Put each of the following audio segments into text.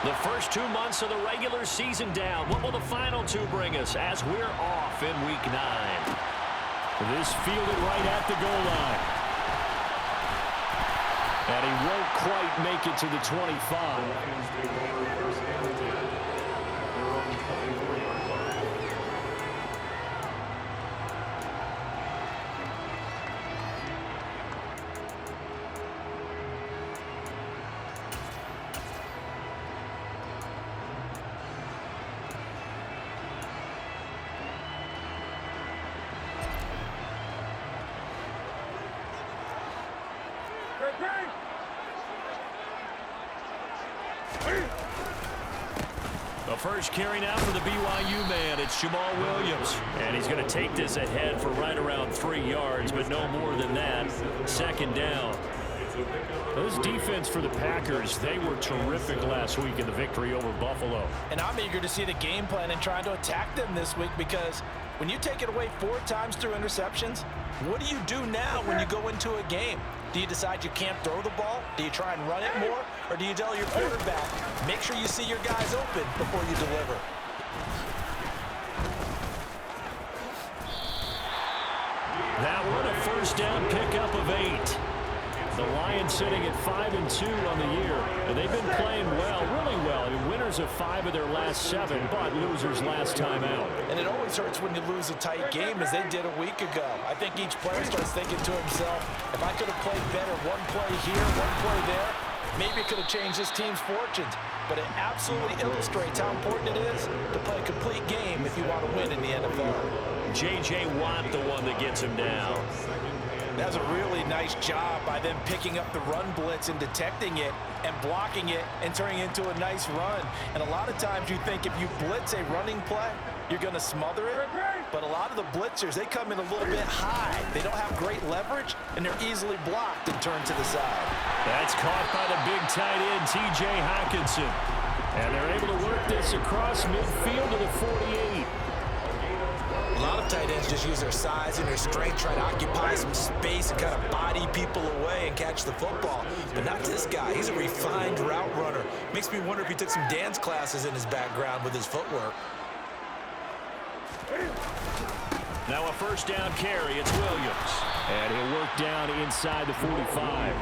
The first 2 months of the regular season down. What will the final two bring us as we're off in Week 9? This fielded right at the goal line. And he won't quite make it to the 25. The first carry now for the BYU man. It's Jamal Williams. And he's going to take this ahead for right around 3 yards, but no more than that. Second down. This defense for the Packers, they were terrific last week in the victory over Buffalo. And I'm eager to see the game plan and trying to attack them this week, because when you take it away 4 times through interceptions, what do you do now when you go into a game? Do you decide you can't throw the ball? Do you try and run it more? Or do you tell your quarterback, make sure you see your guys open before you deliver? That one, a first down pickup of 8. The Lions sitting at 5-2 on the year, and they've been playing well, really well. I mean, winners of 5 of their last 7, but losers last time out. And it always hurts when you lose a tight game, as they did a week ago. I think each player starts thinking to himself, if I could have played better one play here, one play there, maybe it could have changed this team's fortunes. But it absolutely illustrates how important it is to play a complete game if you want to win in the NFL. J.J. Watt, the one that gets him down. That's a really nice job by them picking up the run blitz and detecting it and blocking it and turning it into a nice run. And a lot of times you think if you blitz a running play, you're going to smother it. But a lot of the blitzers, they come in a little bit high. They don't have great leverage, and they're easily blocked and turned to the side. That's caught by the big tight end, T.J. Hockenson. And they're able to work this across midfield to the 48. A lot of tight ends just use their size and their strength, try to occupy some space and kind of body people away and catch the football. But not this guy. He's a refined route runner. Makes me wonder if he took some dance classes in his background with his footwork. Now a first down carry. It's Williams. And he'll work down inside the 45.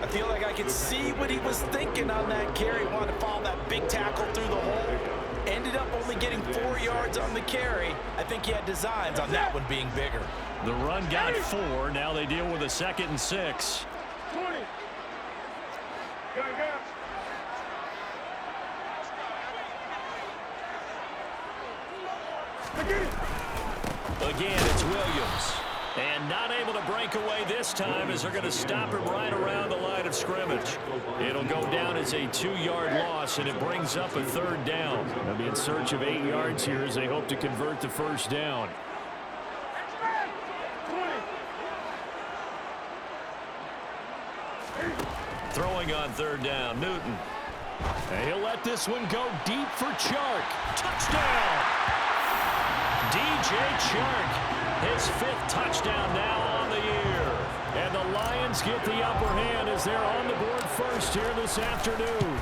I feel like I could see what he was thinking on that carry. Wanted to follow that big tackle through the hole. Ended up only getting 4 yards on the carry. I think he had designs on that one being bigger. The run got 4. Now they deal with a 2nd and 6. 20. Go. Again, it's Williams. And not able to break away this time, as they're going to stop him right around the line of scrimmage. It'll go down as a 2-yard loss, and it brings up a 3rd down. They'll be in search of 8 yards here as they hope to convert the first down. Throwing on 3rd down, Newton. And he'll let this one go deep for Chark. Touchdown! DJ Chark. His 5th touchdown now on the year. And the Lions get the upper hand as they're on the board first here this afternoon.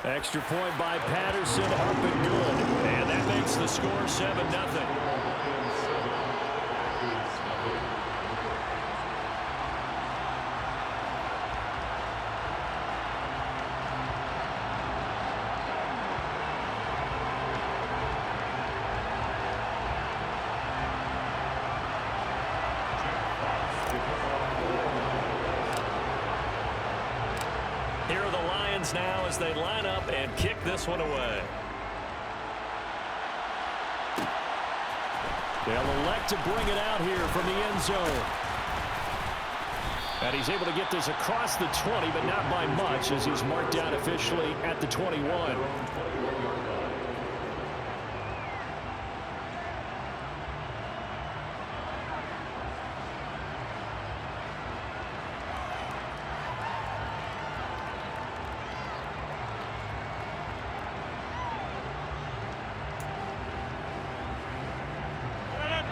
Extra point by Patterson, up and good. And that makes the score 7-0. Here are the Lions now as they line up and kick this one away. They'll elect to bring it out here from the end zone. And he's able to get this across the 20, but not by much, as he's marked down officially at the 21.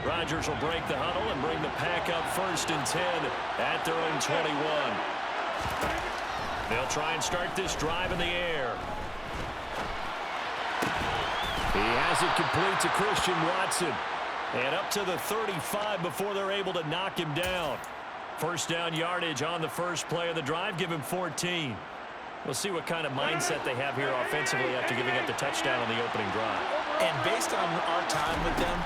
Rodgers will break the huddle and bring the pack up 1st and 10 at their own 21. They'll try and start this drive in the air. He has it complete to Christian Watson. And up to the 35 before they're able to knock him down. First down yardage on the first play of the drive. Give him 14. We'll see what kind of mindset they have here offensively after giving up the touchdown on the opening drive. And based on our time with them,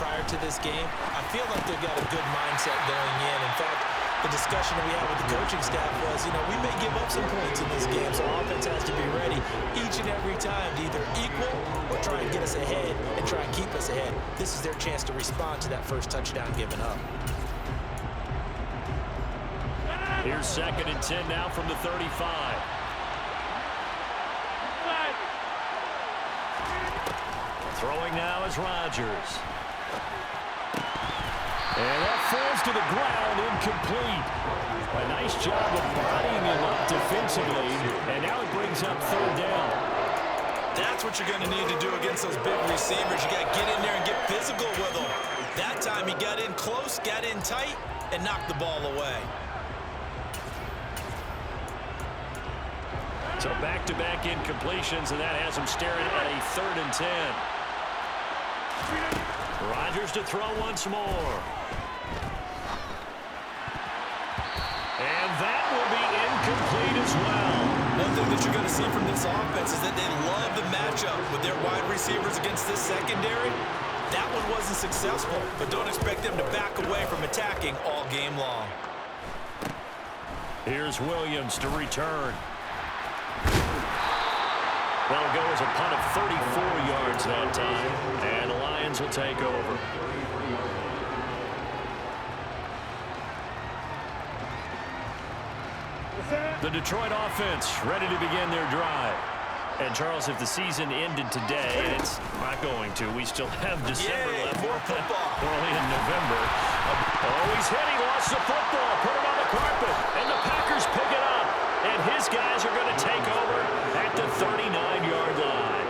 prior to this game, I feel like they've got a good mindset going in. In fact, the discussion that we had with the coaching staff was, we may give up some points in this game, so offense has to be ready each and every time to either equal or try and get us ahead and try and keep us ahead. This is their chance to respond to that first touchdown given up. Here's 2nd and 10 now from the 35. Throwing now is Rodgers. And that falls to the ground, incomplete. A nice job of bodying him up defensively, and now it brings up 3rd down. That's what you're going to need to do against those big receivers. You got to get in there and get physical with them. That time he got in close, got in tight, and knocked the ball away. So back-to-back incompletions, and that has him staring at a 3rd and 10. Rodgers to throw once more. And that will be incomplete as well. One thing that you're going to see from this offense is that they love the matchup with their wide receivers against this secondary. That one wasn't successful, but don't expect them to back away from attacking all game long. Here's Williams to return. That'll go as a punt of 34 yards that time, and the Lions will take over. The Detroit offense ready to begin their drive. And, Charles, if the season ended today, it's not going to. We still have December left. More football. Early in November. Oh, he's hit. He lost the football. Put it on the carpet. And the Packers pick it up. And his guys are going to take over at the 39-yard line.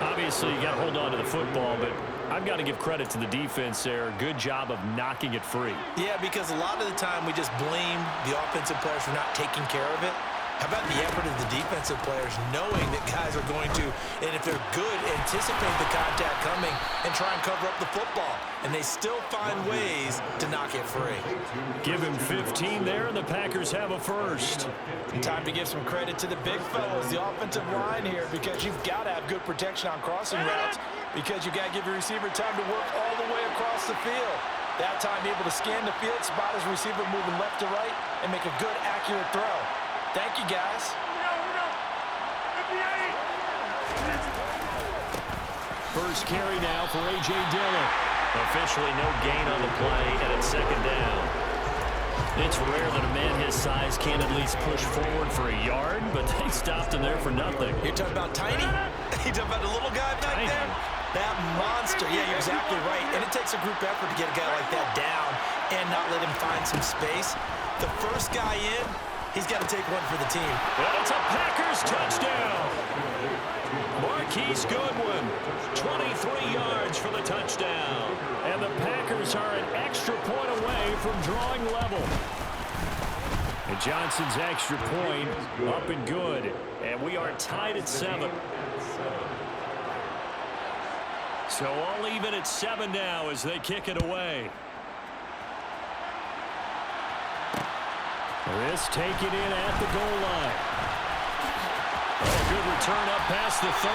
Obviously, you got to hold on to the football, but I've got to give credit to the defense there. Good job of knocking it free. Yeah, because a lot of the time we just blame the offensive players for not taking care of it. How about the effort of the defensive players knowing that guys are going to, and if they're good, anticipate the contact coming and try and cover up the football. And they still find ways to knock it free. Give him 15 there, and the Packers have a first. Time to give some credit to the big fellows, the offensive line here, because you've got to have good protection on crossing routes, because you've got to give your receiver time to work all the way across the field. That time able to scan the field, spot his receiver moving left to right, and make a good, accurate throw. Thank you, guys. First carry now for A.J. Dillon. Officially no gain on the play, and it's 2nd down. It's rare that a man his size can at least push forward for a yard, but they stopped him there for nothing. You're talking about tiny? You're talking about the little guy back there? That monster. Yeah, you're exactly right. And it takes a group effort to get a guy like that down and not let him find some space. The first guy in, he's got to take one for the team. Well, it's a Packers touchdown. Marquise Goodwin, 23 yards for the touchdown. And the Packers are an extra point away from drawing level. And Johnson's extra point up and good. And we are tied at 7. So all even at 7 now as they kick it away. This taken in at the goal line. Oh, good return up past the 30.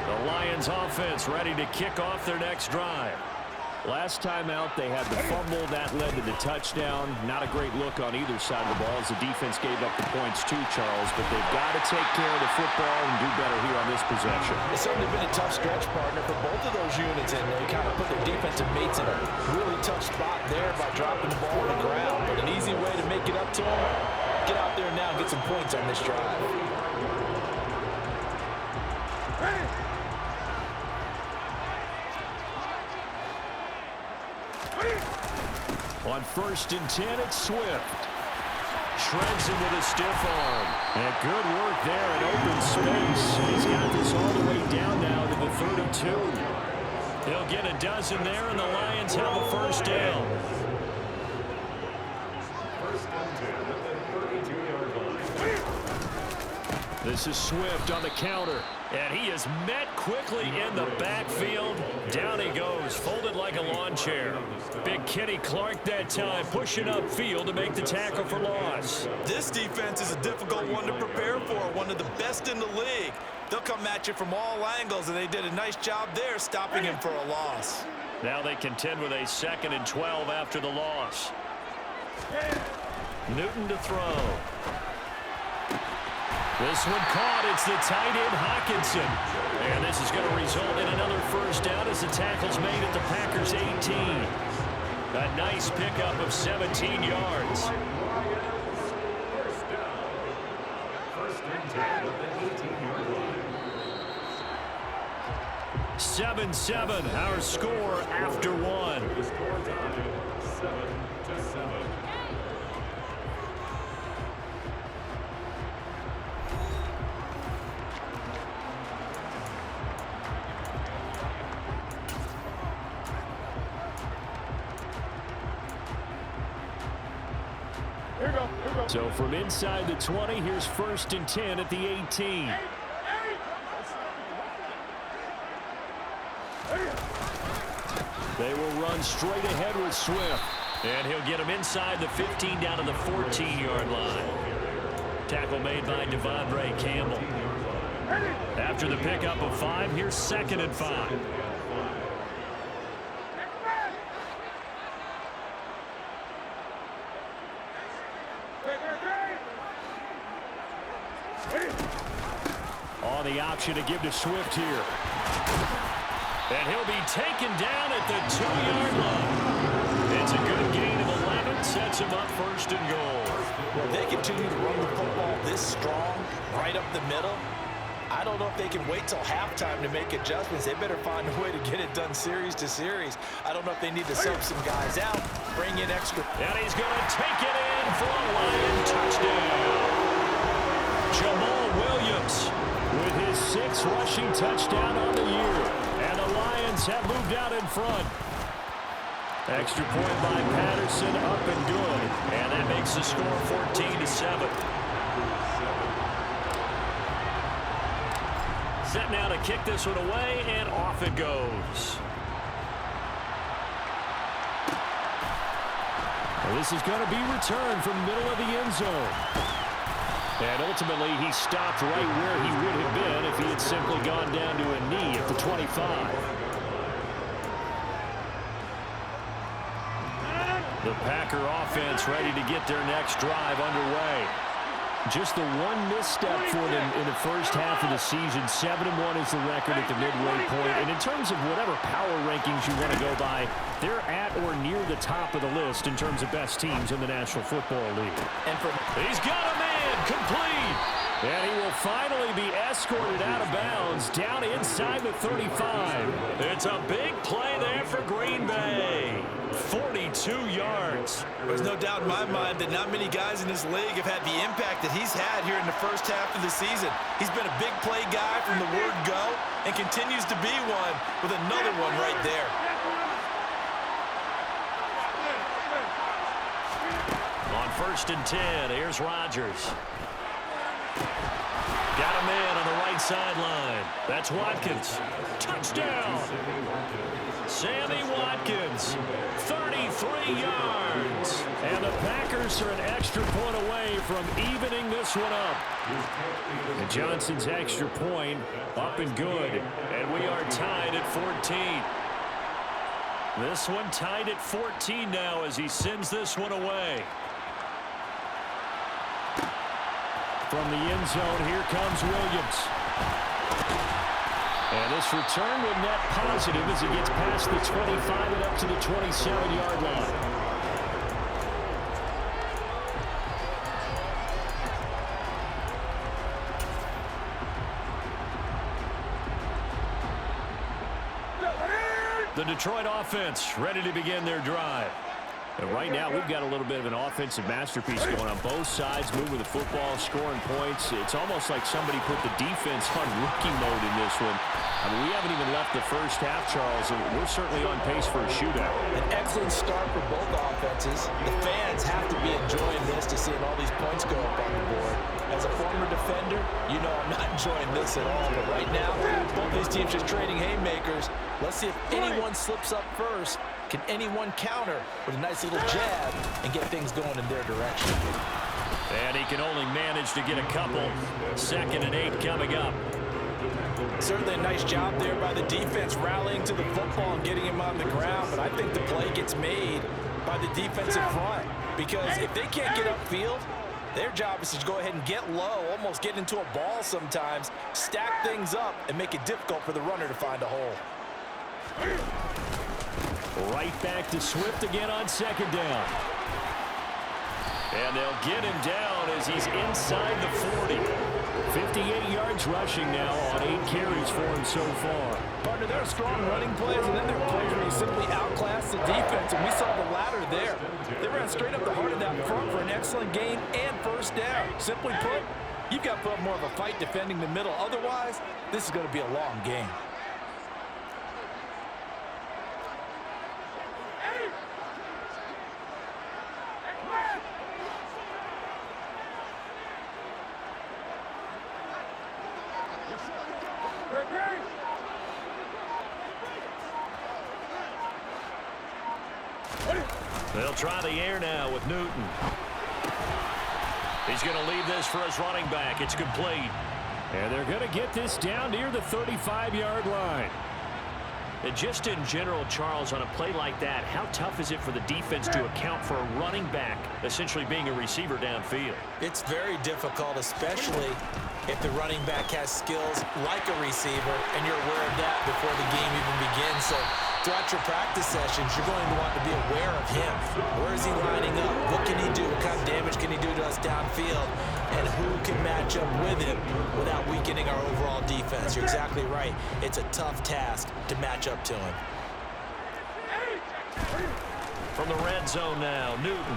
The Lions offense ready to kick off their next drive. Last time out, they had the fumble. That led to the touchdown. Not a great look on either side of the ball as the defense gave up the points too, Charles. But they've got to take care of the football and do better here on this possession. It's certainly been a tough stretch, partner, for both of those units, and they kind of put their defensive mates in a really tough spot there by dropping the ball on the ground. But an easy way to make it up to them, get out there now and get some points on this drive. On 1st and 10, it's Swift. Shreds him with a stiff arm. And good work there in open space. He's got this all the way down now to the 32. He'll get a dozen there, and the Lions have a first down. This is Swift on the counter. And he is met quickly in the backfield. Down he goes, folded like a lawn chair. Big Kenny Clark that time, pushing upfield to make the tackle for loss. This defense is a difficult one to prepare for, one of the best in the league. They'll come at you from all angles, and they did a nice job there stopping him for a loss. Now they contend with a 2nd and 12 after the loss. Newton to throw. This one caught. It's the tight end, Hockenson. And this is going to result in another first down as the tackle's made at the Packers' 18. A nice pickup of 17 yards. First and 10 at the 18-yard line. 7-7, our score after one. The score time, 7-7. So from inside the 20, here's 1st and 10 at the 18. They will run straight ahead with Swift. And he'll get him inside the 15 down to the 14-yard line. Tackle made by Devondre Campbell. After the pickup of 5, here's 2nd and 5. On the option to give to Swift here. And he'll be taken down at the 2-yard line. It's a good gain of 11. Sets him up 1st and goal. Well, they continue to run the football this strong, right up the middle. I don't know if they can wait till halftime to make adjustments. They better find a way to get it done series to series. I don't know if they need to sub some guys out, bring in extra. And he's going to take it in for a Lion touchdown. Jamal Williams with his 6th rushing touchdown on the year. And the Lions have moved out in front. Extra point by Patterson, up and good. And that makes the score 14-7. Set now to kick this one away, and off it goes. Well, this is going to be returned from the middle of the end zone. And ultimately, he stopped right where he would have been if he had simply gone down to a knee at the 25. The Packer offense ready to get their next drive underway. Just the one misstep for them in the first half of the season. 7-1 is the record at the midway point. And in terms of whatever power rankings you want to go by, they're at or near the top of the list in terms of best teams in the National Football League. And he's got a man complete. And he will finally be escorted out of bounds down inside the 35. It's a big play there for Green Bay. 42 yards. There's no doubt in my mind that not many guys in this league have had the impact that he's had here in the first half of the season. He's been a big play guy from the word go and continues to be one with another one right there. On 1st and 10, here's Rodgers. Got a man on the right sideline. That's Watkins. Touchdown! Sammy Watkins, 33 yards. And the Packers are an extra point away from evening this one up. And Johnson's extra point up and good. And we are tied at 14. This one tied at 14 now as he sends this one away. From the end zone, here comes Williams. And this return will net positive as he gets past the 25 and up to the 27-yard line. The Detroit offense ready to begin their drive. And right now, we've got a little bit of an offensive masterpiece going on both sides, moving the football, scoring points. It's almost like somebody put the defense on rookie mode in this one. I mean, we haven't even left the first half, Charles, and we're certainly on pace for a shootout. An excellent start for both offenses. The fans have to be enjoying this to seeing all these points go up on the board. As a former defender, you know I'm not enjoying this at all. But right now, both these teams just trading haymakers. Let's see if anyone slips up first. Can anyone counter with a nice little jab and get things going in their direction? And he can only manage to get a couple. 2nd and 8 coming up. Certainly a nice job there by the defense rallying to the football and getting him on the ground. But I think the play gets made by the defensive front. Because if they can't get upfield, their job is to go ahead and get low, almost get into a ball sometimes, stack things up, and make it difficult for the runner to find a hole. Right back to Swift again on 2nd down. And they'll get him down as he's inside the 40. 58 yards rushing now on 8 carries for him so far. Partner, there are strong running plays, and then there are plays where you simply outclass the defense, and we saw the latter there. They ran straight up the heart of that front for an excellent gain and first down. Simply put, you've got to put up more of a fight defending the middle. Otherwise, this is going to be a long game. They'll try the air now with Newton. He's going to leave this for his running back. It's complete. And they're going to get this down near the 35-yard line. And just in general, Charles, on a play like that, how tough is it for the defense to account for a running back essentially being a receiver downfield? It's very difficult, especially if the running back has skills like a receiver, and you're aware of that before the game even begins. So throughout your practice sessions, you're going to want to be aware of him. Where is he lining up? What can he do? What kind of damage can he do to us downfield? And who can match up with him without weakening our overall defense? You're exactly right. It's a tough task to match up to him. From the red zone now, Newton.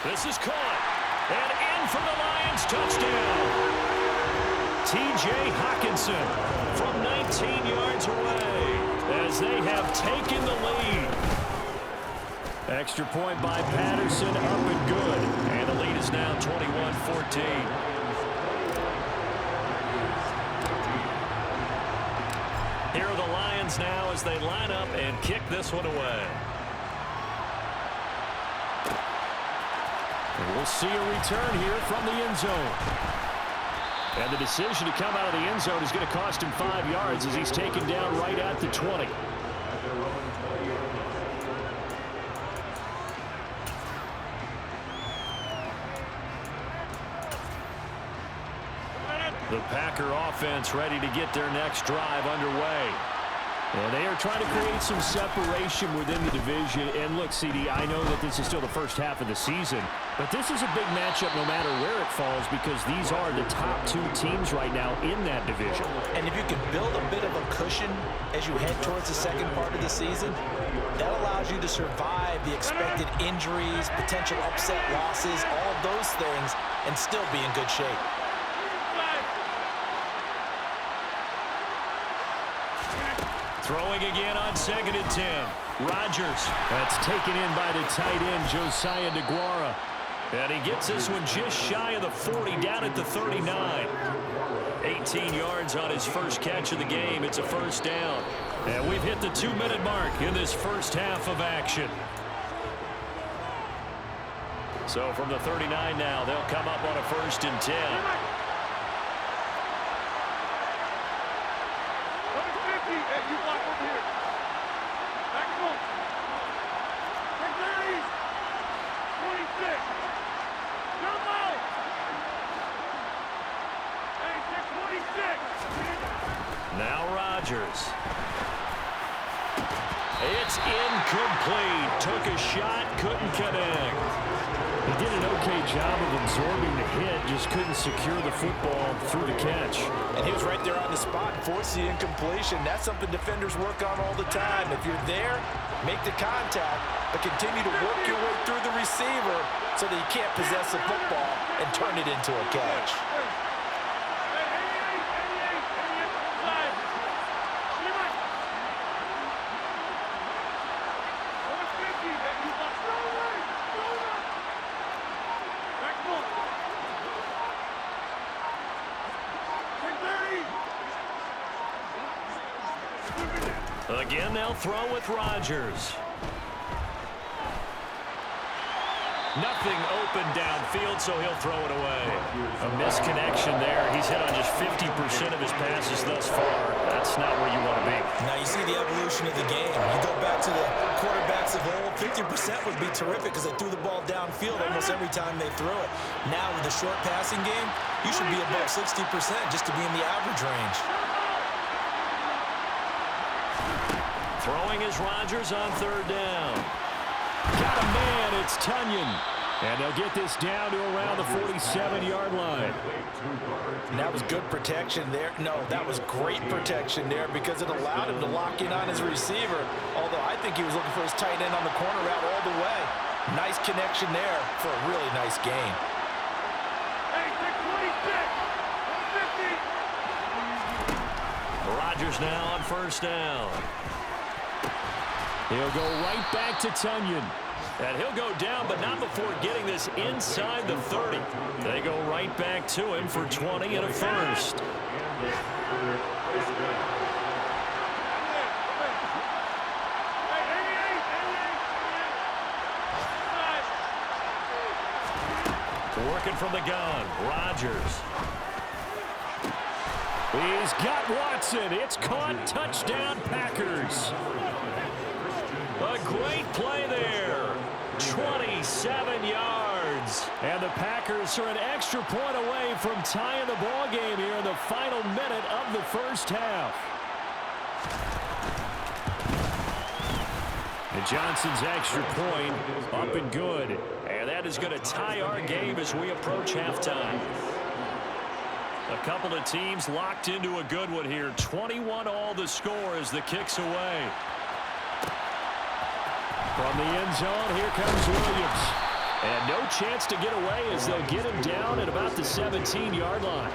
This is caught. And in for the Lions, touchdown. T.J. Hockenson from 19 yards away as they have taken the lead. Extra point by Patterson, up and good. And the lead is now 21-14. Here are the Lions now as they line up and kick this one away. And we'll see a return here from the end zone. And the decision to come out of the end zone is going to cost him 5 yards as he's taken down right at the 20. The Packer offense ready to get their next drive underway. And they are trying to create some separation within the division. And look, CD, I know that this is still the first half of the season, but this is a big matchup no matter where it falls because these are the top 2 teams right now in that division. And if you can build a bit of a cushion as you head towards the second part of the season, that allows you to survive the expected injuries, potential upset losses, all of those things, and still be in good shape. Throwing again on 2nd and 10. Rodgers. That's taken in by the tight end, Josiah DeGuara. And he gets this one just shy of the 40, down at the 39. 18 yards on his first catch of the game. It's a first down. And we've hit the 2-minute mark in this first half of action. So from the 39 now, they'll come up on a 1st and 10. Now Rodgers. It's incomplete. Took a shot, couldn't connect. He did an okay job of absorbing the hit, just couldn't secure the football through the catch. And he was right there on the spot and forced the incompletion. That's something defenders work on all the time. If you're there, make the contact, but continue to work your way through the receiver so that you can't possess the football and turn it into a catch. Again, they'll throw with Rodgers. Nothing open downfield, so he'll throw it away. A misconnection there. He's hit on just 50% of his passes thus far. That's not where you want to be. Now you see the evolution of the game. You go back to the quarterbacks of old, 50% would be terrific because they threw the ball downfield almost every time they threw it. Now with the short passing game, you should be above 60% just to be in the average range. Throwing is Rodgers on third down. Got a man, it's Tunyon. And they'll get this down to around the 47-yard line. And that was good protection there. No, that was great protection there because it allowed him to lock in on his receiver. Although I think he was looking for his tight end on the corner route all the way. Nice connection there for a really nice gain. Hey, 26, 50. Rodgers now on first down. He'll go right back to Tunyon. And he'll go down, but not before getting this inside the 30. They go right back to him for 20 and a first. Working from the gun, Rodgers. He's got Watson. It's caught. Touchdown, Packers. A great play there. 27 yards. And the Packers are an extra point away from tying the ball game here in the final minute of the first half. And Johnson's extra point up and good. And that is going to tie our game as we approach halftime. A couple of teams locked into a good one here. 21-all the score as the kick's away. From the end zone, here comes Williams. And no chance to get away as they'll get him down at about the 17-yard line.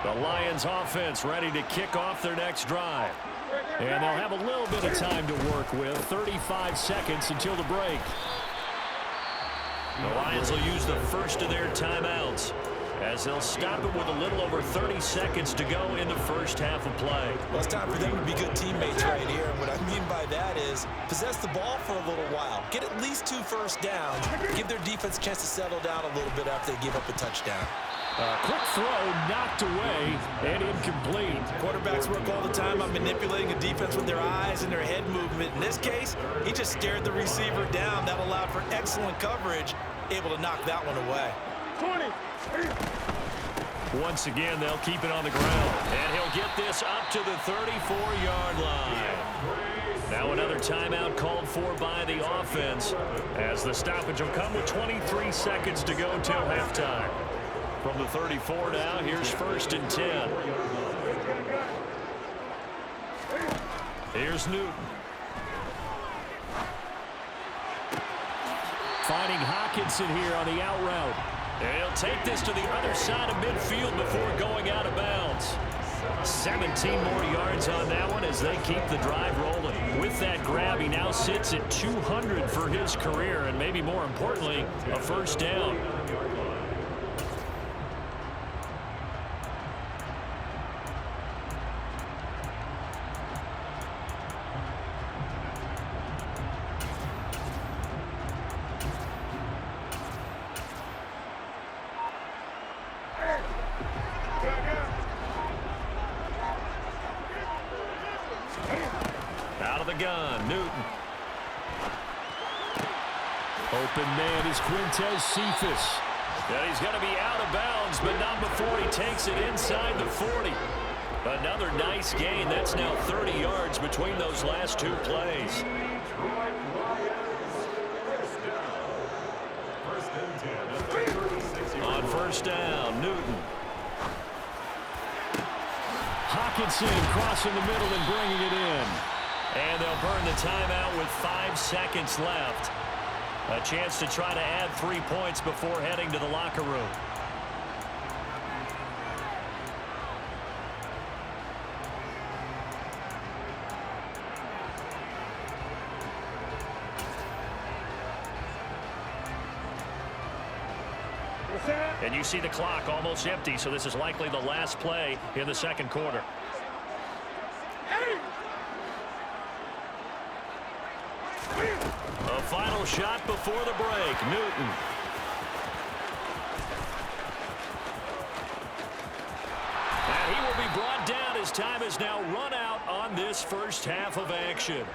The Lions offense ready to kick off their next drive. And they'll have a little bit of time to work with. 35 seconds until the break. The Lions will use the first of their timeouts as they'll stop it with a little over 30 seconds to go in the first half of play. Well, it's time for them to be good teammates right here. And what I mean by that is possess the ball for a little while. Get at least 2 first downs. Give their defense a chance to settle down a little bit after they give up a touchdown. Quick throw knocked away and incomplete. Quarterbacks work all the time on manipulating a defense with their eyes and their head movement. In this case, he just stared the receiver down. That allowed for excellent coverage, able to knock that one away. 20. Once again, they'll keep it on the ground. And he'll get this up to the 34-yard line. Now another timeout called for by the offense as the stoppage will come with 23 seconds to go till halftime. From the 34 now, here's 1st and 10. Here's Newton. Finding Hockenson here on the out route. And he'll take this to the other side of midfield before going out of bounds. 17 more yards on that one as they keep the drive rolling. With that grab, he now sits at 200 for his career, and maybe more importantly, a first down. the gun. Newton. Open man is Quintez Cephas. And he's going to be out of bounds, but not before he takes it inside the 40. Another nice gain. That's now 30 yards between those last two plays. On first down, Newton. Hawkinson crossing the middle and bringing it in. And they'll burn the timeout with 5 seconds left. A chance to try to add 3 points before heading to the locker room. And you see the clock almost empty, so this is likely the last play in the second quarter. A final shot before the break. Newton. And he will be brought down as time has now run out on this first half of action.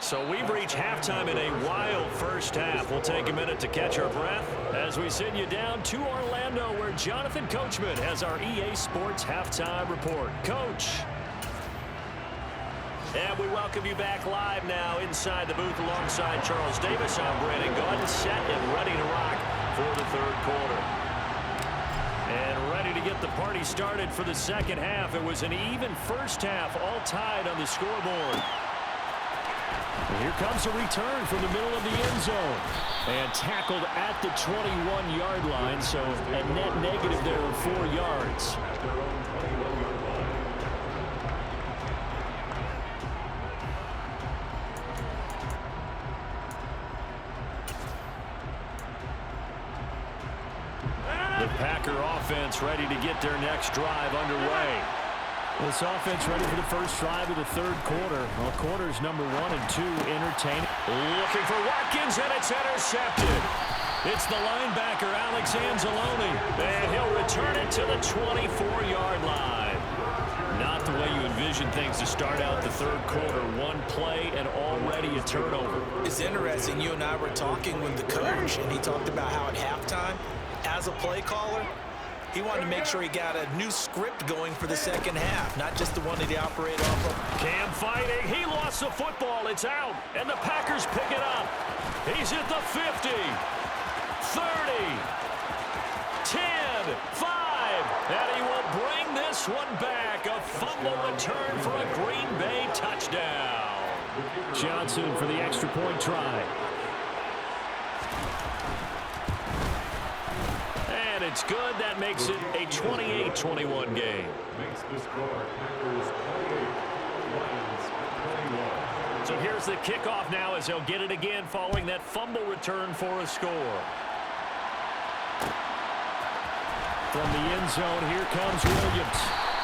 So we've reached halftime in a wild first half. We'll take a minute to catch our breath as we send you down to Orlando, where Jonathan Coachman has our EA Sports halftime report. Coach. And we welcome you back live now inside the booth alongside Charles Davis. I'm Brandon Gaudin, set and ready to rock for the third quarter. And ready to get the party started for the second half. It was an even first half, all tied on the scoreboard. Here comes a return from the middle of the end zone. And tackled at the 21-yard line, so a net negative there of 4 yards. The Packer offense ready to get their next drive underway. This offense ready for the first drive of the third quarter. Well, quarters number 1 and 2 entertaining. Looking for Watkins, and it's intercepted. It's the linebacker, Alex Anzalone, and he'll return it to the 24-yard line. Not the way you envision things to start out the third quarter. One play and already a turnover. It's interesting. You and I were talking with the coach, and he talked about how at halftime, as a play caller, he wanted to make sure he got a new script going for the second half, not just the one that he operated off of. Cam fighting. He lost the football. It's out, and the Packers pick it up. He's at the 50, 30, 10, 5, and he will bring this one back. A fumble return for a Green Bay touchdown. Johnson for the extra point try. And it's good. That makes it a 28-21 game. So here's the kickoff now as they'll get it again following that fumble return for a score. From the end zone, here comes Williams.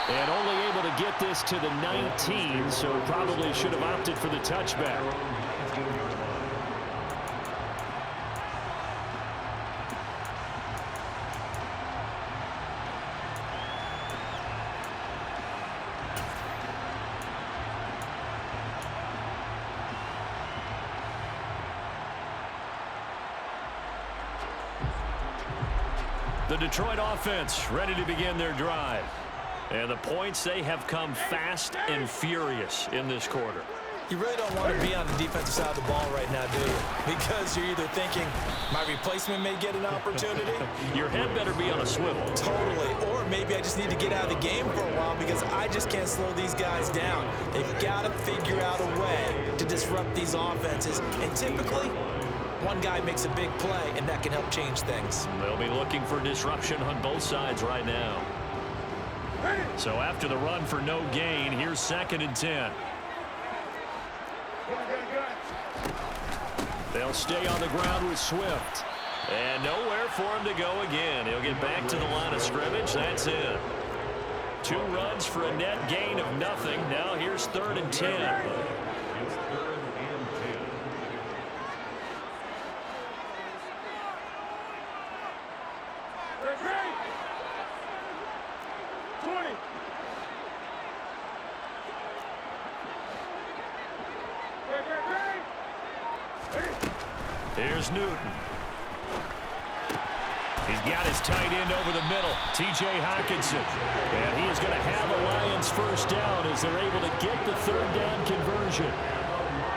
And only able to get this to the 19, so probably should have opted for the touchback. The Detroit offense ready to begin their drive. And the points, they have come fast and furious in this quarter. You really don't want to be on the defensive side of the ball right now, do you? Because you're either thinking, my replacement may get an opportunity. Your head better be on a swivel. Totally. Or maybe I just need to get out of the game for a while because I just can't slow these guys down. They've got to figure out a way to disrupt these offenses. And typically, one guy makes a big play, and that can help change things. They'll be looking for disruption on both sides right now. So after the run for no gain, here's 2nd and 10. They'll stay on the ground with Swift. And nowhere for him to go again. He'll get back to the line of scrimmage. That's it. 2 runs for a net gain of nothing. Now here's 3rd and 10. Here's Newton. He's got his tight end over the middle, T.J. Hockenson. And he is going to have a Lions first down as they're able to get the third down conversion.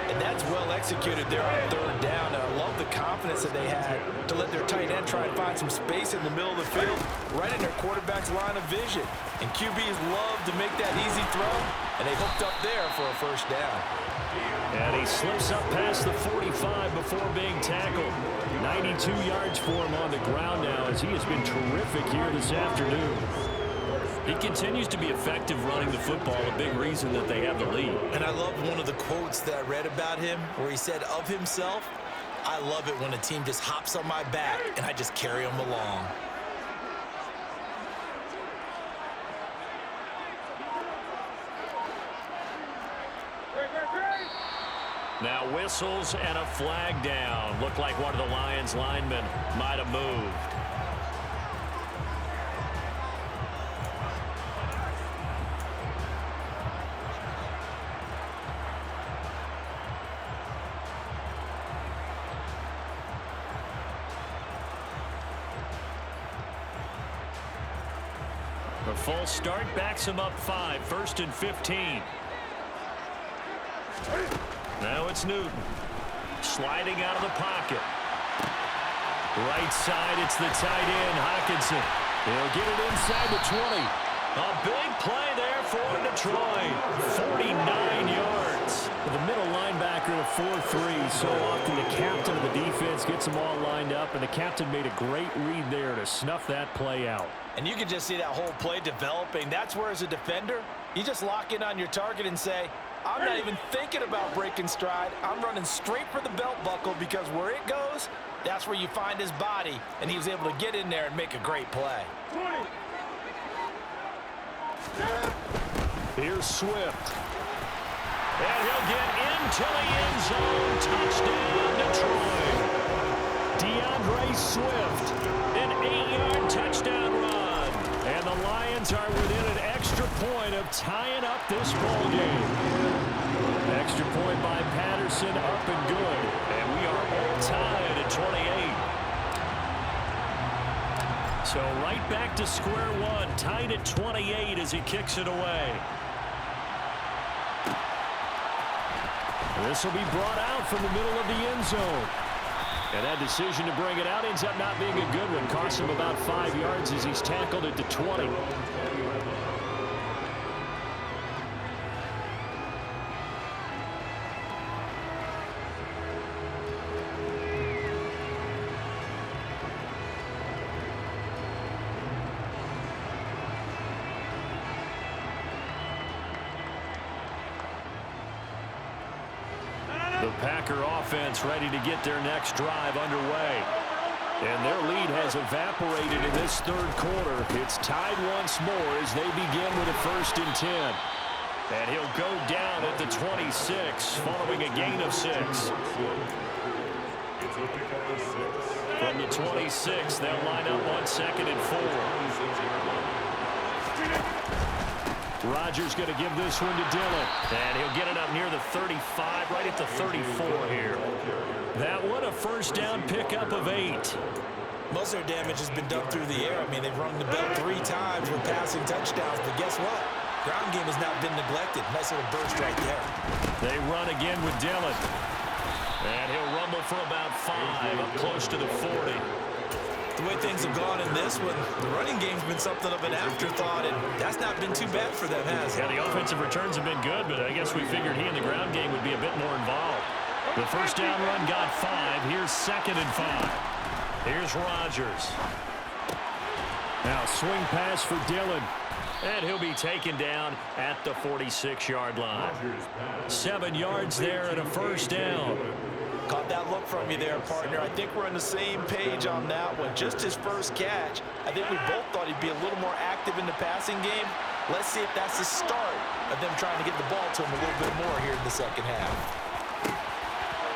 And that's well executed there on third down. And I love the confidence that they had to let their tight end try and find some space in the middle of the field, right in their quarterback's line of vision. And QBs love to make that easy throw, and they hooked up there for a first down. And he slips up past the 45 before being tackled. 92 yards for him on the ground now as he has been terrific here this afternoon. He continues to be effective running the football, a big reason that they have the lead. And I love one of the quotes that I read about him where he said of himself, "I love it when a team just hops on my back and I just carry them along." Now whistles and a flag down. Looked like one of the Lions linemen might have moved. The full start backs him up 5, 1st and 15. Now it's Newton. Sliding out of the pocket. Right side, it's the tight end, Hockenson. He'll get it inside the 20. A big play there for Detroit. 49 yards. The middle linebacker to 4-3. So often the captain of the defense gets them all lined up, and the captain made a great read there to snuff that play out. And you can just see that whole play developing. That's where, as a defender, you just lock in on your target and say, I'm not even thinking about breaking stride. I'm running straight for the belt buckle because where it goes, that's where you find his body. And he was able to get in there and make a great play. Here's Swift. And he'll get into the end zone. Touchdown, Detroit. DeAndre Swift, an 8-yard touchdown run. And the Lions are within an extra point of tying up this ball game. Extra point by Patterson, up and good. And we are all tied at 28. So right back to square one, tied at 28 as he kicks it away. This will be brought out from the middle of the end zone. And that decision to bring it out ends up not being a good one. Costs him about 5 yards as he's tackled at the 20. The Packer offense ready to get their next drive underway. And their lead has evaporated in this third quarter. It's tied once more as they begin with a 1st and 10. And he'll go down at the 26 following a gain of 6. From the 26, they'll line up on 2nd and 4. Rodgers going to give this one to Dillon. And he'll get it up near the 35, right at the 34 here. That one a first down pickup of 8. Most of their damage has been done through the air. I mean, they've rung the bell 3 times with passing touchdowns. But guess what? Ground game has not been neglected. Nice little burst right there. They run again with Dillon. And he'll rumble for about 5, up close to the 40. The way things have gone in this one, the running game's been something of an afterthought, and that's not been too bad for them, has it? Yeah, the offensive returns have been good, but I guess we figured he in the ground game would be a bit more involved. The first down run got 5. Here's 2nd and 5. Here's Rodgers. Now swing pass for Dillon. And he'll be taken down at the 46-yard line. 7 yards there and a first down. Caught that look from you there, partner. I think we're on the same page on that one. Just his first catch. I think we both thought he'd be a little more active in the passing game. Let's see if that's the start of them trying to get the ball to him a little bit more here in the second half.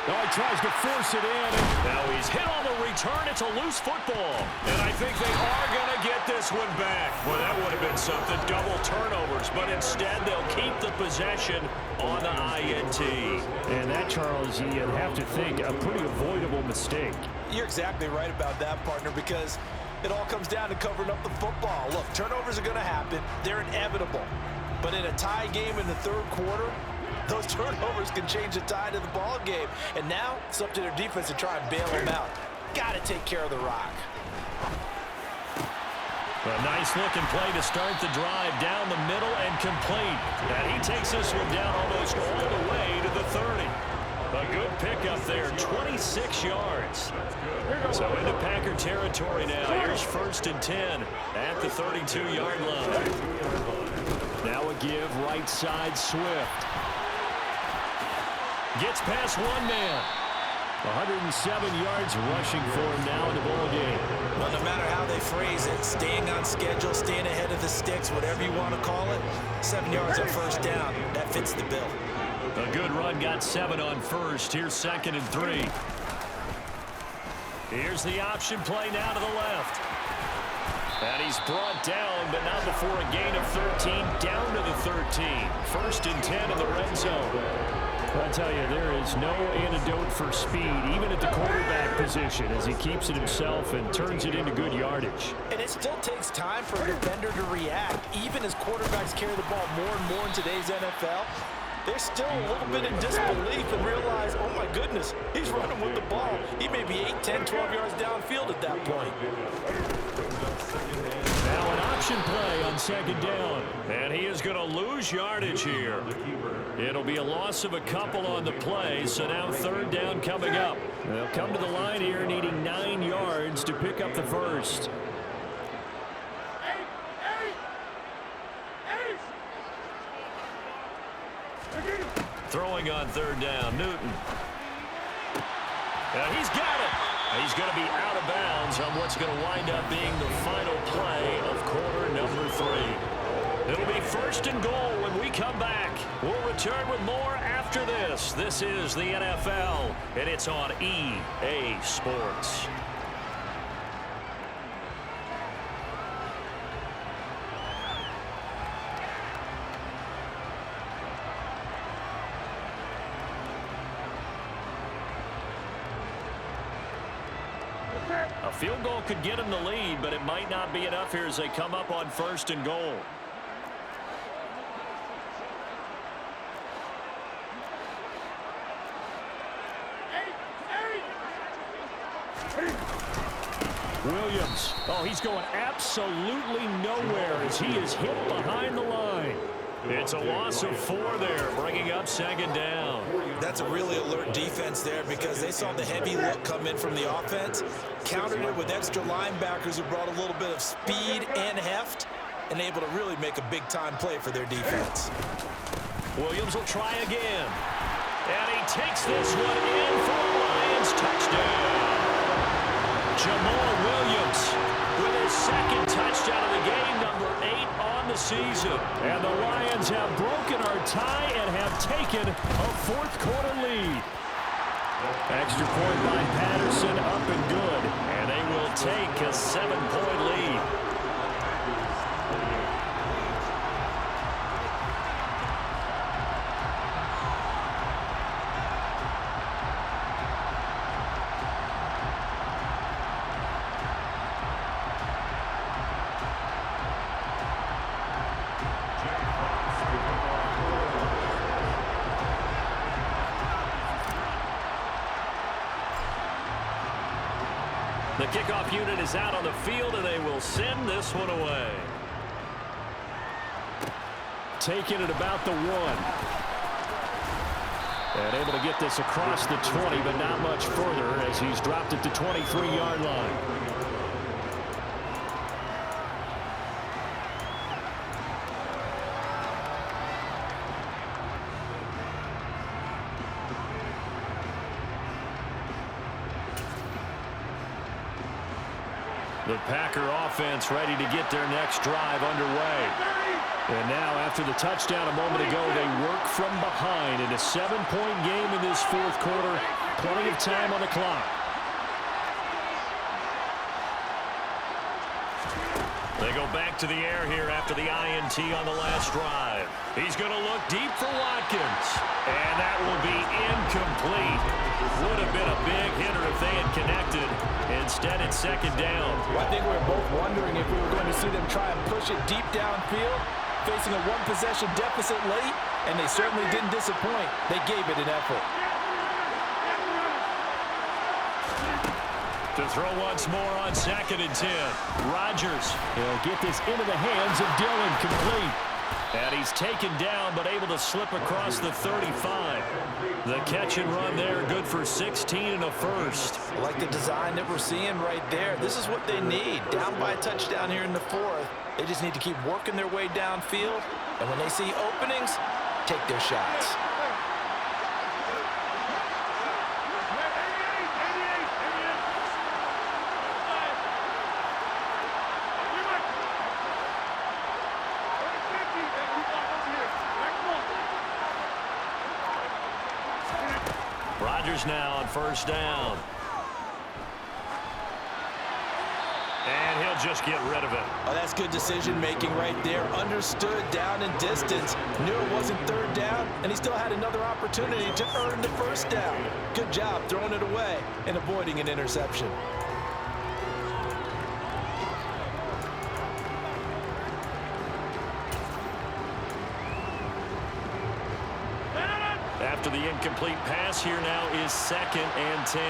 Oh, he tries to force it in. Now he's hit on the return. It's a loose football. And I think they are going to get this one back. Well, that would have been something. Double turnovers. But instead, they'll keep the possession on the INT. And that, Charles, you'd have to think a pretty avoidable mistake. You're exactly right about that, partner, because it all comes down to covering up the football. Look, turnovers are going to happen. They're inevitable. But in a tie game in the third quarter, those turnovers can change the tide of the ball game. And now it's up to their defense to try and bail them out. Got to take care of the rock. A nice-looking play to start the drive down the middle and complete. And he takes this one down almost all the way to the 30. A good pickup there, 26 yards. So into Packer territory now. Here's 1st and 10 at the 32-yard line. Now a give right side Swift. Gets past one man. 107 yards rushing for him now in the ball game. Well, no matter how they phrase it, staying on schedule, staying ahead of the sticks, whatever you want to call it, 7 yards on first down, that fits the bill. A good run, got 7 on first. Here's 2nd and 3. Here's the option play now to the left. And he's brought down, but not before a gain of 13, down to the 13. 1st and 10 in the red zone. I'll tell you, there is no antidote for speed, even at the quarterback position, as he keeps it himself and turns it into good yardage. And it still takes time for a defender to react. Even as quarterbacks carry the ball more and more in today's NFL, they're still a little bit in disbelief and realize, oh my goodness, he's running with the ball. He may be 8, 10, 12 yards downfield at that point. Now an option play on 2nd down. And he is going to lose yardage here. It'll be a loss of a couple on the play, so now 3rd down coming up. They'll come to the line here needing 9 yards to pick up the first. Throwing on 3rd down, Newton. He's got it. He's going to be out of bounds on what's going to wind up being the final play of quarter number 3. It'll be 1st and goal when we come back. We'll return with more after this. This is the NFL, and it's on EA Sports. A field goal could get him the lead, but it might not be enough here as they come up on 1st and goal. Williams. Oh, he's going absolutely nowhere as he is hit behind the line. It's a loss of 4 there, bringing up 2nd down. That's a really alert defense there because they saw the heavy look come in from the offense, countered it with extra linebackers who brought a little bit of speed and heft, and able to really make a big-time play for their defense. Williams will try again. And he takes this one in for a Lions touchdown. Jamal Williams with his 2nd touchdown of the game, number 8 on the season. And the Lions have broken our tie and have taken a 4th quarter lead. Extra point by Patterson, up and good. And they will take a 7-point lead. The kickoff unit is out on the field, and they will send this one away. Taking it about the 1. And able to get this across the 20, but not much further as he's dropped at the 23-yard line. The Packer offense ready to get their next drive underway. And now, after the touchdown a moment ago, they work from behind in a 7-point game in this 4th quarter. plenty of time on the clock. They go back to the air here after the INT on the last drive. He's going to look deep for Watkins. And that will be incomplete. Would have been a big hitter if they had connected. Instead, it's second down. Well, I think we were both wondering if we were going to see them try and push it deep downfield, facing a one-possession deficit late, and they certainly didn't disappoint. They gave it an effort. To throw once more on 2nd and 10. Rodgers. He'll get this into the hands of Dillon, complete. And he's taken down, but able to slip across the 35. The catch and run there, good for 16 and a first. I like the design that we're seeing right there. This is what they need. Down by a touchdown here in the 4th. They just need to keep working their way downfield. And when they see openings, take their shots. Rodgers now on first down. And he'll just get rid of it. Oh, that's good decision-making right there. Understood down and distance. Knew it wasn't 3rd down, and he still had another opportunity to earn the 1st down. Good job throwing it away and avoiding an interception. After the incomplete pass, here now is 2nd and 10.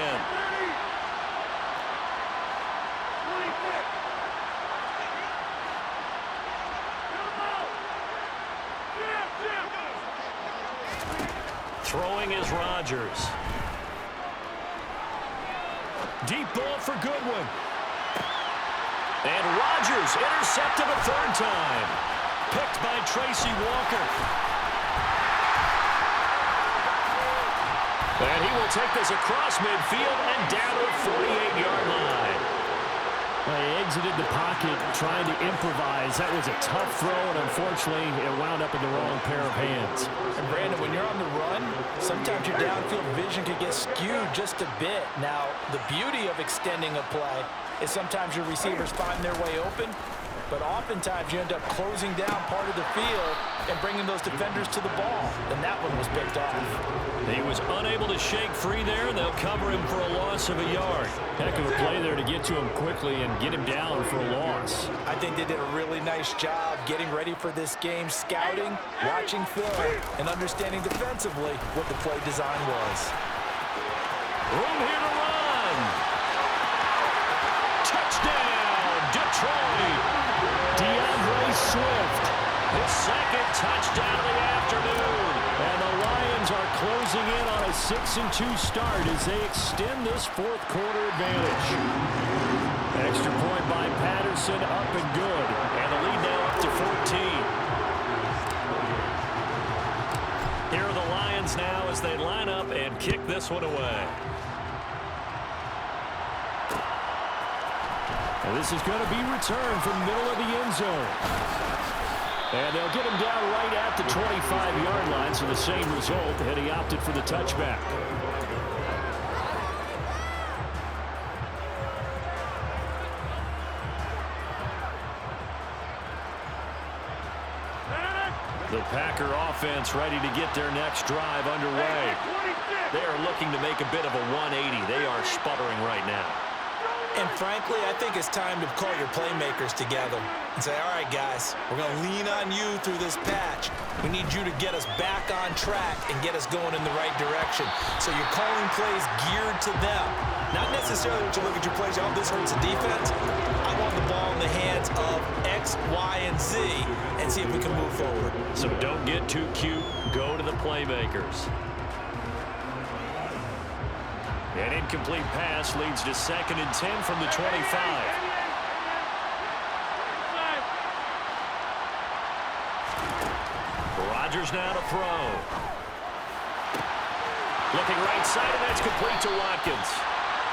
Throwing is Rodgers. Deep ball for Goodwin. And Rodgers intercepted a 3rd time. Picked by Tracy Walker. And he will take this across midfield and down to the 48-yard line. He exited the pocket trying to improvise. That was a tough throw, and unfortunately, it wound up in the wrong pair of hands. And Brandon, when you're on the run, sometimes your downfield vision can get skewed just a bit. Now, the beauty of extending a play is sometimes your receivers find their way open, but oftentimes you end up closing down part of the field and bringing those defenders to the ball. And that one was picked off. He was unable to shake free there, and they'll cover him for a loss of a yard. Heck of a play there to get to him quickly and get him down for a loss. I think they did a really nice job getting ready for this game, scouting, watching film, and understanding defensively what the play design was. Room here to run. Touchdown, Detroit. DeAndre Swift. His 2nd touchdown of the afternoon. And the Lions are closing in on a 6-2 start as they extend this 4th quarter advantage. Extra point by Patterson, up and good. And the lead now up to 14. Here are the Lions now as they line up and kick this one away. And this is going to be returned from the middle of the end zone. And they'll get him down right at the 25-yard line, so the same result, and he opted for the touchback. The Packer offense ready to get their next drive underway. They are looking to make a bit of a 180. They are sputtering right now. And frankly, I think it's time to call your playmakers together and say, all right, guys, we're going to lean on you through this patch. We need you to get us back on track and get us going in the right direction. So you're calling plays geared to them. Not necessarily that you look at your plays, oh, this hurts the defense. I want the ball in the hands of X, Y, and Z and see if we can move forward. So don't get too cute. Go to the playmakers. An incomplete pass leads to 2nd and 10 from the 25. Rodgers now to throw. Looking right side, and that's complete to Watkins.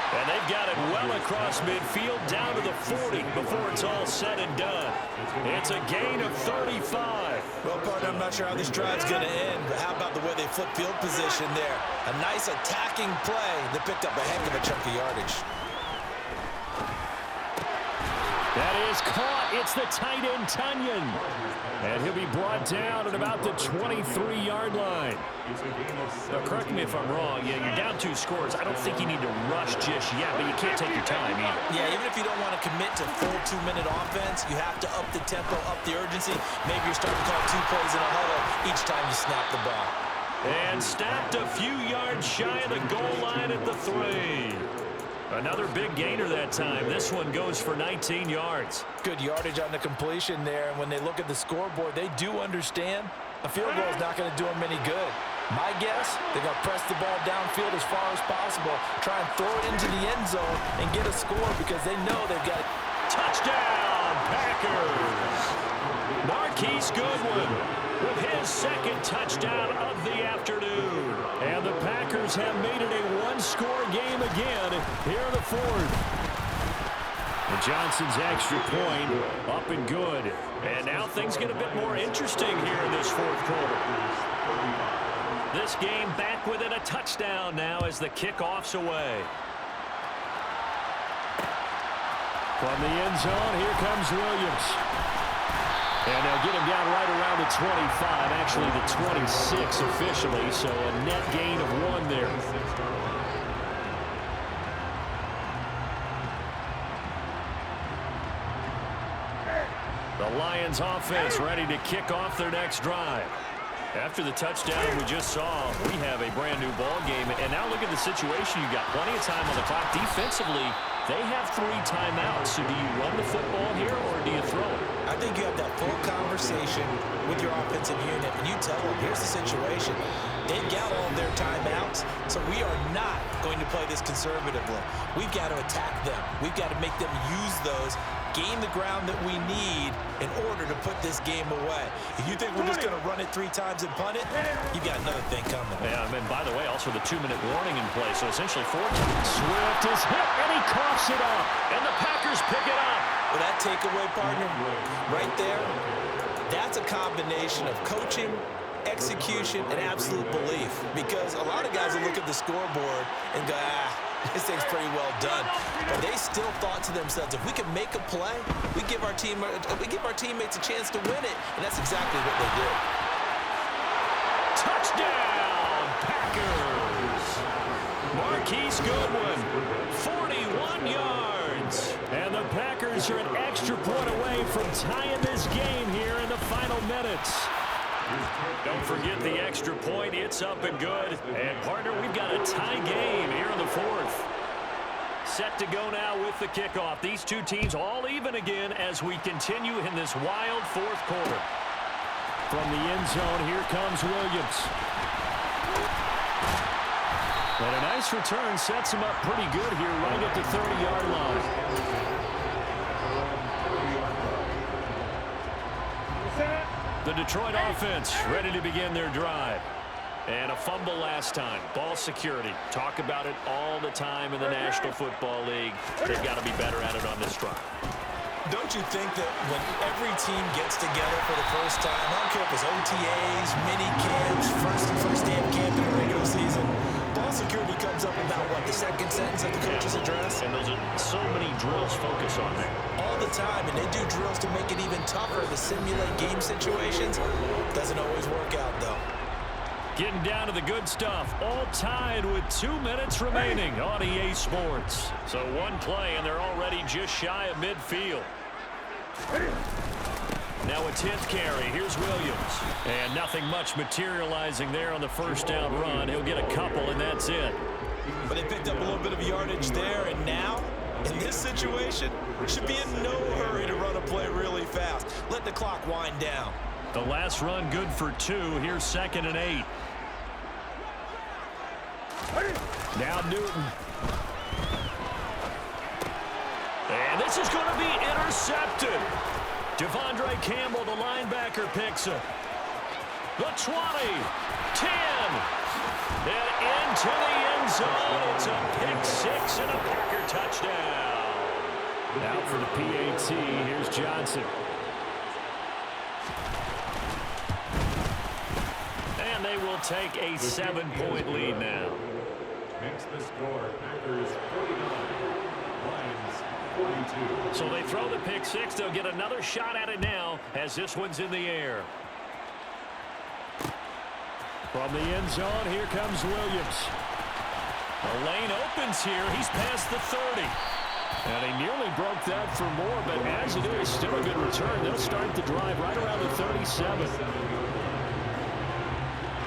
And they've got it well across midfield down to the 40 before it's all said and done. It's a gain of 35. Well, partner, I'm not sure how this drive's going to end, but how about the way they flip field position there? A nice attacking play that picked up a heck of a chunk of yardage. That is caught. It's the tight end, Tunyon. And he'll be brought down at about the 23-yard line. Now, correct me if I'm wrong. Yeah, you're down 2 scores. I don't think you need to rush just yet, but you can't take your time either. Yeah, even if you don't want to commit to full 2-minute offense, you have to up the tempo, up the urgency. Maybe you're starting to call 2 plays in a huddle each time you snap the ball. And snapped a few yards shy of the goal line at the 3. Another big gainer that time. This one goes for 19 yards. Good yardage on the completion there. And when they look at the scoreboard, they do understand a field goal is not going to do them any good. My guess, they're going to press the ball downfield as far as possible, try and throw it into the end zone and get a score because they know they've got it. Touchdown, Packers! Marquise Goodwin with his second touchdown of the afternoon. And the Packers have made it a 1-score game again here in the 4th. And Johnson's extra point up and good. And now things get a bit more interesting here in this 4th quarter. This game back within a touchdown now as the kickoff's away. From the end zone, here comes Williams. And they'll get him down right around the 25, actually the 26 officially, so a net gain of 1 there. The Lions offense ready to kick off their next drive. After the touchdown we just saw, we have a brand new ball game. And now look at the situation. You've got plenty of time on the clock. Defensively, they have 3 timeouts. So do you run the football here or do you throw it? I think you have that full conversation with your offensive unit, and you tell them, here's the situation. They've got all their timeouts, so we are not going to play this conservatively. We've got to attack them. We've got to make them use those, gain the ground that we need in order to put this game away. If you think we're just going to run it 3 times and punt it, you've got another thing coming. Yeah, and by the way, also the 2-minute warning in play, so essentially 4 times. Swift is hit, and he coughs it up, and the Packers pick it up. Well, that takeaway, partner, right there, that's a combination of coaching, execution, and absolute belief. Because a lot of guys will look at the scoreboard and go, this thing's pretty well done. But they still thought to themselves, if we can make a play, we give our teammates a chance to win it. And that's exactly what they did. Touchdown, Packers! Marquise Goodwin, 41 yards. And the Packers are an extra point away from tying this game here in the final minutes. Don't forget the extra point. It's up and good. And, partner, we've got a tie game here in the 4th. Set to go now with the kickoff. These 2 teams all even again as we continue in this wild 4th quarter. From the end zone, here comes Williams. And a nice return sets him up pretty good here right at the 30-yard line. The Detroit offense ready to begin their drive. And a fumble last time. Ball security. Talk about it all the time in the National Football League. They've got to be better at it on this drive. Don't you think that when every team gets together for the first time, I don't care if it's OTAs, mini camps, first day of camp in the regular season, ball security comes up about, what, the second sentence of the coach's address? And those are so many drills focus on that. All the time, and they do drills to make it even tougher to simulate game situations. Doesn't always work out, though. Getting down to the good stuff. All tied with 2 minutes remaining on EA Sports. So 1 play, and they're already just shy of midfield. Now a 10th carry. Here's Williams. And nothing much materializing there on the first down run. He'll get a couple, and that's it. But they picked up a little bit of yardage there, and now, in this situation, should be in no hurry to run a play really fast. Let the clock wind down. The last run good for 2. Here's 2nd and 8. Now Newton. And this is going to be intercepted. Devondre Campbell, the linebacker, picks it. The 20, 10, and into the end end zone. It's a pick six and a Packer touchdown. Now for the PAT, here's Johnson. And they will take a 7-point lead now. Makes the score Packers 49, Lions 42. So they throw the pick six. They'll get another shot at it now as this one's in the air. From the end zone, here comes Williams. The lane opens here. He's past the 30. And he nearly broke that for more, but as it is, still a good return. They'll start the drive right around the 37.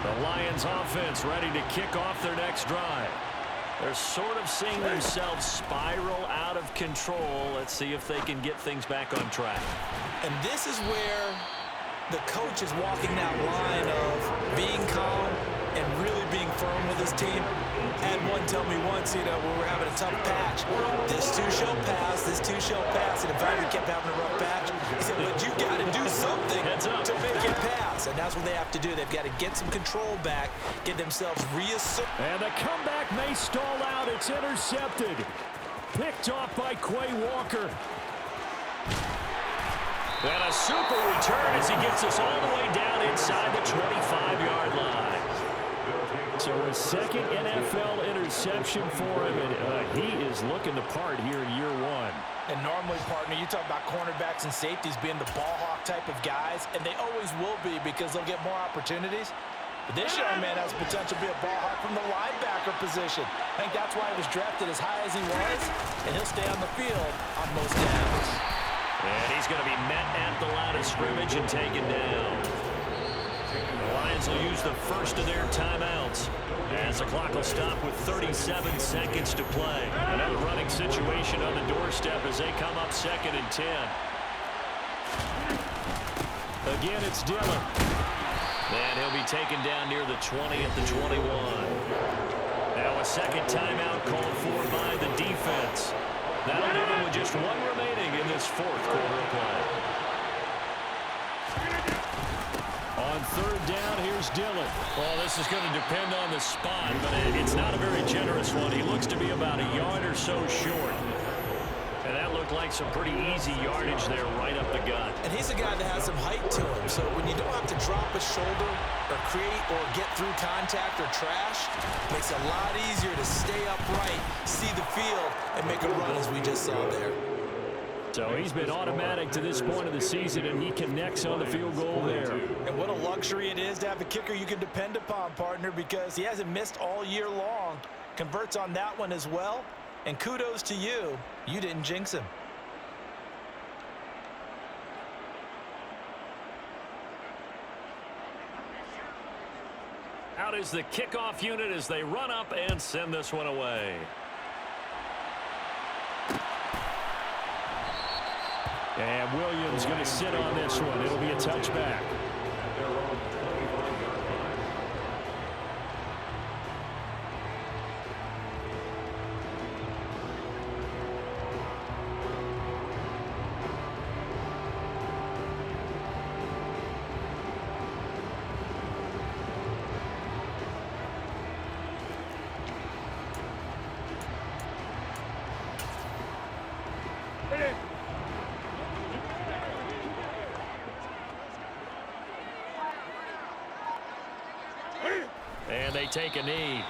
The Lions offense ready to kick off their next drive. They're sort of seeing themselves spiral out of control. Let's see if they can get things back on track. And this is where the coach is walking that line of being calm and really being firm with his team. Had one tell me once, when we were having a tough patch, this too shall pass, this too shall pass. And if I kept having a rough patch, he said, but you got to do something to make it pass. And that's what they have to do. They've got to get some control back, get themselves reasserted. And the comeback may stall out. It's intercepted. Picked off by Quay Walker. And a super return as he gets us all the way down inside the 25-yard line. So a second NFL interception for him, and he is looking the part here in year one. And normally, partner, you talk about cornerbacks and safeties being the ball hawk type of guys, and they always will be because they'll get more opportunities. But this young man has potential to be a ball hawk from the linebacker position. I think that's why he was drafted as high as he was, and he'll stay on the field on most downs. And he's going to be met at the line of scrimmage and taken down. The Lions will use the first of their timeouts as the clock will stop with 37 seconds to play. Another running situation on the doorstep as they come up 2nd and 10. Again, it's Dillon. And he'll be taken down near the 20 at the 21. Now a second timeout called for by the defense. That'll do it with just one remaining in this fourth quarter of play. On 3rd down, here's Dillon. Well, this is going to depend on the spot, but it's not a very generous one. He looks to be about a yard or so short. And that looked like some pretty easy yardage there right up the gut. And he's a guy that has some height to him, so when you don't have to drop a shoulder or create or get through contact or trash, it makes it a lot easier to stay upright, see the field, and make a run as we just saw there. So he's been automatic to this point of the season, and he connects on the field goal there. And what a luxury it is to have a kicker you can depend upon, partner, because he hasn't missed all year long. Converts on that one as well. And kudos to you. You didn't jinx him. Out is the kickoff unit as they run up and send this one away. And Williams going to sit on this one. It'll be a touchback. And they take a knee.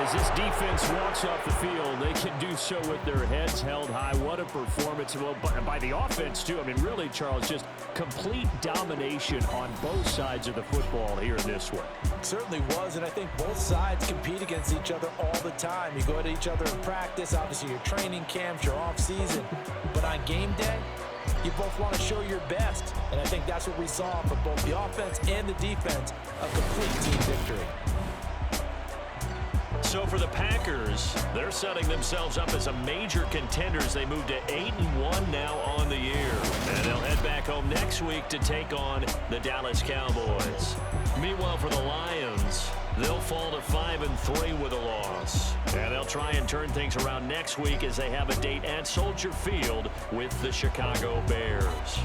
As this defense walks off the field, they can do so with their heads held high. What a performance by the offense, too. I mean, really, Charles, just complete domination on both sides of the football here in this one. It certainly was, and I think both sides compete against each other all the time. You go at each other in practice, obviously your training camps, your off-season. But on game day, you both want to show your best. And I think that's what we saw from both the offense and the defense, a complete team victory. So for the Packers, they're setting themselves up as a major contenders. They move to 8-1 now on the year. And they'll head back home next week to take on the Dallas Cowboys. Meanwhile, for the Lions, they'll fall to 5-3 with a loss. And they'll try and turn things around next week as they have a date at Soldier Field with the Chicago Bears.